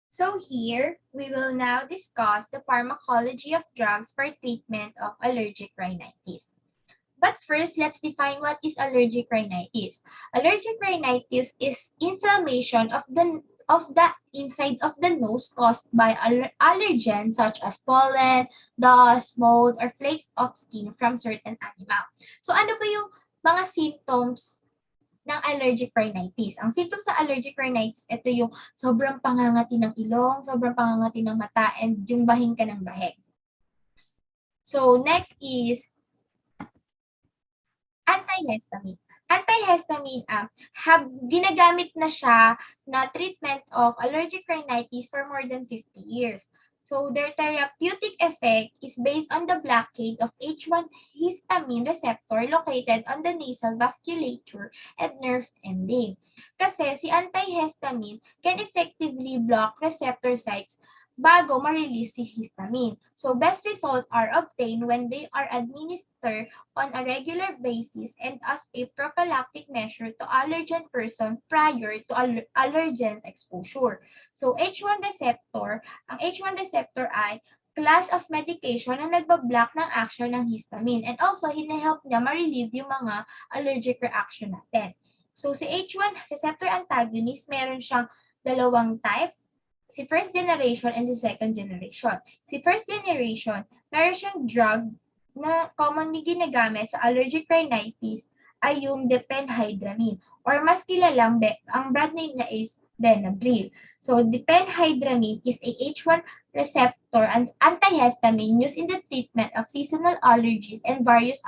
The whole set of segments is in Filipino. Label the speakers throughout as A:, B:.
A: So here, we will now discuss the pharmacology of drugs for treatment of allergic rhinitis. But first, let's define what is allergic rhinitis. Allergic rhinitis is inflammation of the inside of the nose caused by allergens such as pollen, dust, mold, or flakes of skin from certain animal. So ano ba yung mga symptoms ng allergic rhinitis? Ang symptoms sa allergic rhinitis, ito yung sobrang pangangati ng ilong, sobrang pangangati ng mata, and yung bahing ka ng baheg. So next is antihistamine. Antihistamine, ginagamit na siya na treatment of allergic rhinitis for more than 50 years. So their therapeutic effect is based on the blockade of H1 histamine receptor located on the nasal vasculature and nerve ending. Kasi si antihistamine can effectively block receptor sites bago ma-release si histamine. So best results are obtained when they are administered on a regular basis and as a prophylactic measure to allergen person prior to allergen exposure. So H1 receptor, ang H1 receptor ay class of medication na nagbablock ng action ng histamine and also hinahelp niya ma-relieve yung mga allergic reaction natin. So si H1 receptor antagonist, meron siyang dalawang type, si first generation and si second generation. Si first generation, meron siyang drug na commonly ginagamit sa allergic rhinitis ay yung diphenhydramine or mas kilalang ang brand name niya is Benadryl. So diphenhydramine is a H1 receptor and antihistamine used in the treatment of seasonal allergies and various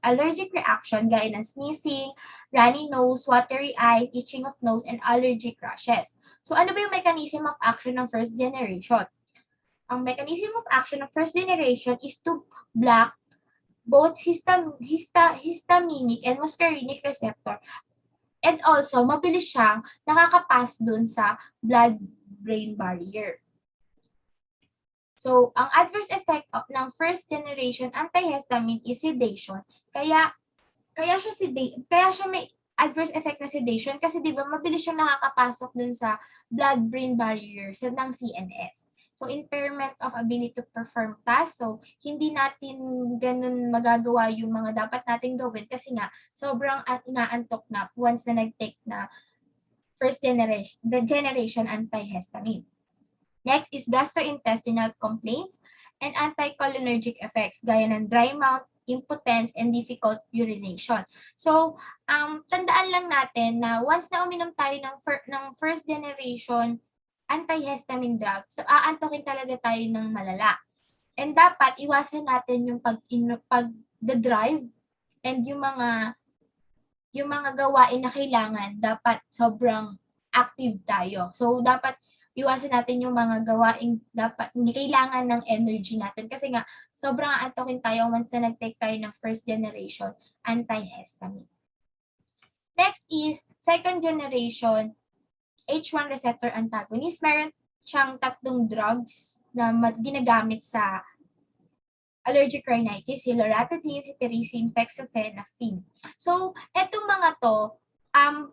A: allergic reaction gaya ng sneezing, runny nose, watery eyes, itching of nose, and allergic rashes. So ano ba yung mechanism of action ng first generation? Ang mechanism of action ng first generation is to block both histaminic and muscarinic receptor, and also mabilis siyang nakakapass dun sa blood-brain barrier. So, ang adverse effect ng first generation antihistamine is sedation. Kaya siya may adverse effect na sedation kasi 'di ba mabilis siyang nakakapasok dun sa blood-brain barrier ng CNS. So, impairment of ability to perform tasks. So, hindi natin ganun magagawa yung mga dapat natin gawin kasi nga sobrang inaantok na once na nag-take na the generation antihistamine. Next is gastrointestinal complaints and anticholinergic effects gaya ng dry mouth, impotence, and difficult urination. So, tandaan lang natin na once na uminom tayo ng first generation antihistamine drug, so aantokin talaga tayo ng malala. And dapat iwasan natin yung pag-drive and yung mga gawain na kailangan dapat sobrang active tayo. So dapat iwasan natin yung mga gawaing dapat hindi kailangan ng energy natin kasi nga sobrang aantokin tayo once na nag-take tayo ng first generation antihistamine. Next is second generation H1 receptor antagonist. Meron siyang tatlong drugs na ginagamit sa allergic rhinitis, si loratadine, si tyrosine, fexofenadine. So, etong mga to,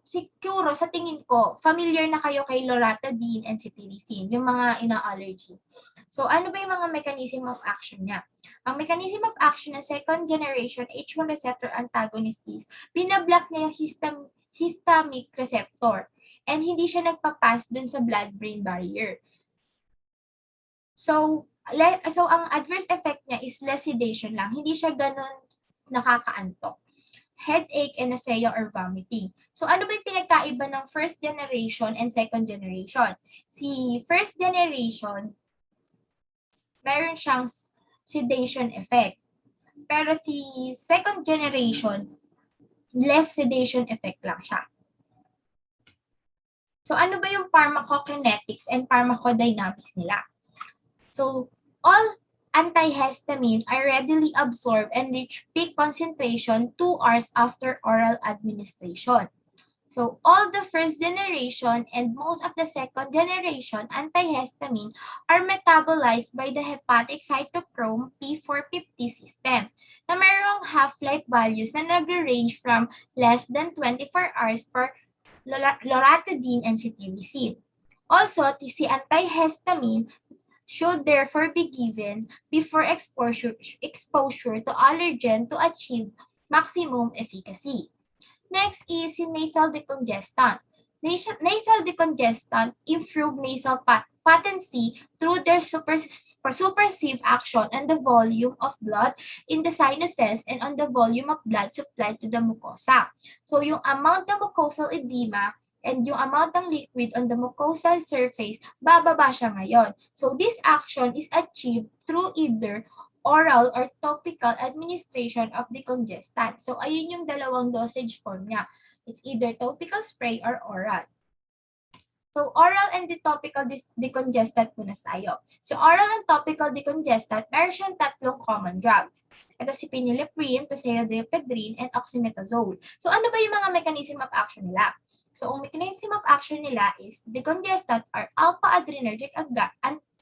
A: siguro sa tingin ko, familiar na kayo kay loratadine and si tyrosine, yung mga ina-allergy. So, ano ba yung mga mechanism of action niya? Ang mechanism of action ng second generation H1 receptor antagonist is binablock niya yung histamic receptor and hindi siya nagpapass dun sa blood-brain barrier. So ang adverse effect niya is less sedation lang. Hindi siya ganun nakakaantok. Headache, nausea, or vomiting. So ano ba yung pinagkaiba ng first generation and second generation? Si first generation, meron siyang sedation effect. Pero si second generation, less sedation effect lang siya. So ano ba yung pharmacokinetics and pharmacodynamics nila? So all antihistamines are readily absorbed and reach peak concentration 2 hours after oral administration. So all the first generation and most of the second generation antihistamine are metabolized by the hepatic cytochrome P450 system na mayroong half-life values na nag-range from less than 24 hours for loratadine and cetirizine. Also, si antihistamine should therefore be given before exposure to allergen to achieve maximum efficacy. Next is yung nasal decongestant. Nasal decongestant improve nasal patency through their supersive action on the volume of blood in the sinuses and on the volume of blood supplied to the mucosa. So yung amount ng mucosal edema and yung amount ng liquid on the mucosal surface, bababa siya ngayon. So this action is achieved through either oral or topical administration of decongestant. So, ayun yung dalawang dosage form niya. It's either topical spray or oral. So, oral and the topical decongestant muna tayo. So, oral and topical decongestant, meron siyang tatlong common drugs. Ito si phenylephrine, pseudoephedrine, and oxymetazoles. So, ano ba yung mga mechanism of action nila? So, ang mechanism of action nila is decongestant are alpha-adrenergic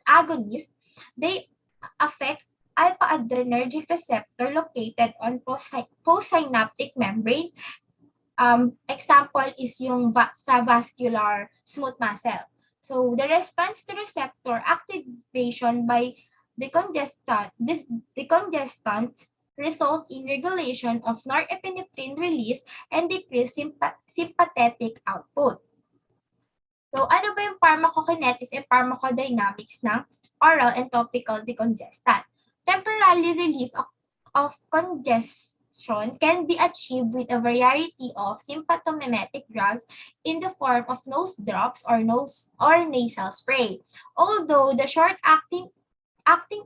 A: agonist. They affect alpha-adrenergic receptor located on postsynaptic membrane. Example is yung sa vascular smooth muscle. So, the response to receptor activation by decongestant result in regulation of norepinephrine release and decreased sympathetic output. So, ano ba yung pharmacokinetics and pharmacodynamics ng oral and topical decongestant? Temporary relief of congestion can be achieved with a variety of symptomatic drugs in the form of nose drops or nasal spray. Although the short-acting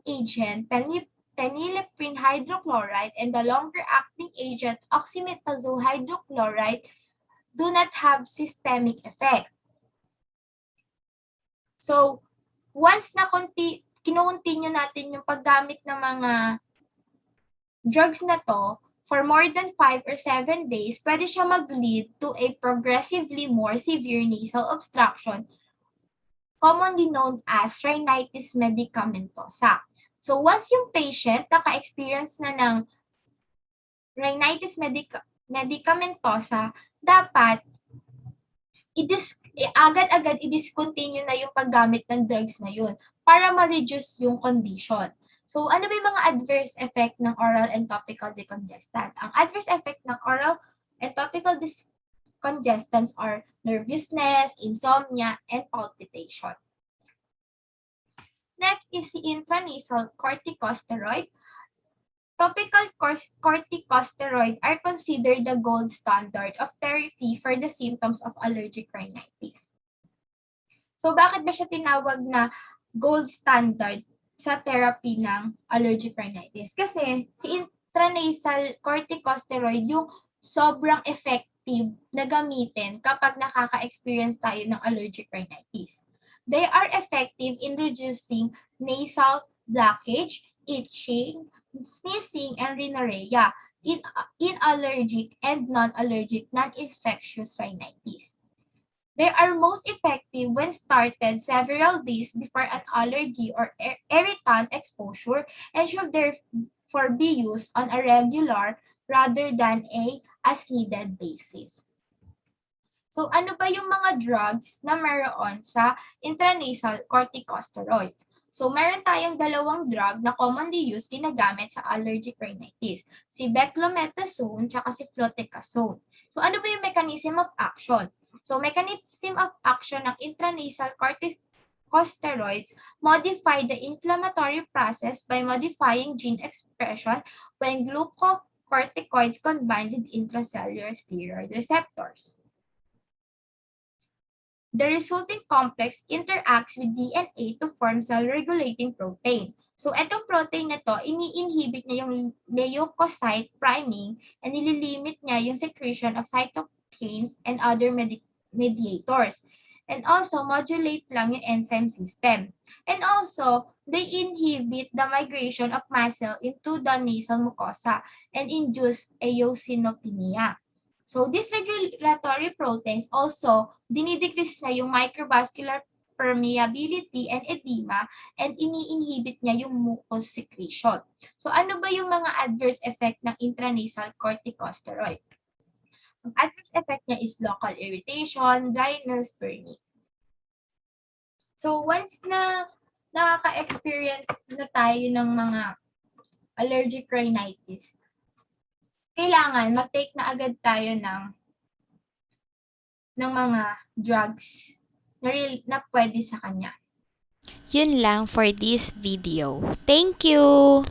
A: agent phenylephrine hydrochloride and the longer-acting agent oxymetazoles hydrochloride do not have systemic effect. So, once na kino-continue natin yung paggamit ng mga drugs na to for more than 5 or 7 days, pwede siya mag-lead to a progressively more severe nasal obstruction, commonly known as rhinitis medicamentosa. So, once yung patient naka-experience na ng rhinitis medicamentosa, dapat agad-agad i-discontinue na yung paggamit ng drugs na yun para ma-reduce yung condition. So, ano ba yung mga adverse effect ng oral and topical decongestants? Ang adverse effect ng oral and topical decongestants are nervousness, insomnia, and palpitation. Next is the intranasal corticosteroid. Topical corticosteroids are considered the gold standard of therapy for the symptoms of allergic rhinitis. So, bakit ba siya tinawag na gold standard sa therapy ng allergic rhinitis? Kasi si intranasal corticosteroid yung sobrang effective na gamitin kapag nakaka-experience tayo ng allergic rhinitis. They are effective in reducing nasal blockage, itching, sneezing, and rhinorrhea in allergic and non-allergic non-infectious rhinitis. They are most effective when started several days before an allergy or irritant exposure and should therefore be used on a regular rather than a as-needed basis. So, ano ba yung mga drugs na meron sa intranasal corticosteroids? So, meron tayong dalawang drug na commonly used ginagamit sa allergic rhinitis. Si beclomethasone at si fluticasone. So, ano ba yung mechanism of action? So, mechanism of action ng intranasal corticosteroids modify the inflammatory process by modifying gene expression when glucocorticoids combine with intracellular steroid receptors. The resulting complex interacts with DNA to form cell-regulating protein. So, itong protein na to, ini-inhibit niya yung leukocyte priming and nililimit niya yung secretion of cytokines and other mediators. And also, modulate lang yung enzyme system. And also, they inhibit the migration of muscle into the nasal mucosa and induce eosinopenia. So, these regulatory proteins also dinidecrease na yung microvascular permeability and edema and ini-inhibit niya yung mucus secretion. So, ano ba yung mga adverse effect ng intranasal corticosteroid? Ang adverse effect niya is local irritation, dryness, burning. So, once na nakaka-experience na tayo ng mga allergic rhinitis, kailangan mag-take na agad tayo ng mga drugs na pwede sa kanya.
B: Yun lang for this video. Thank you!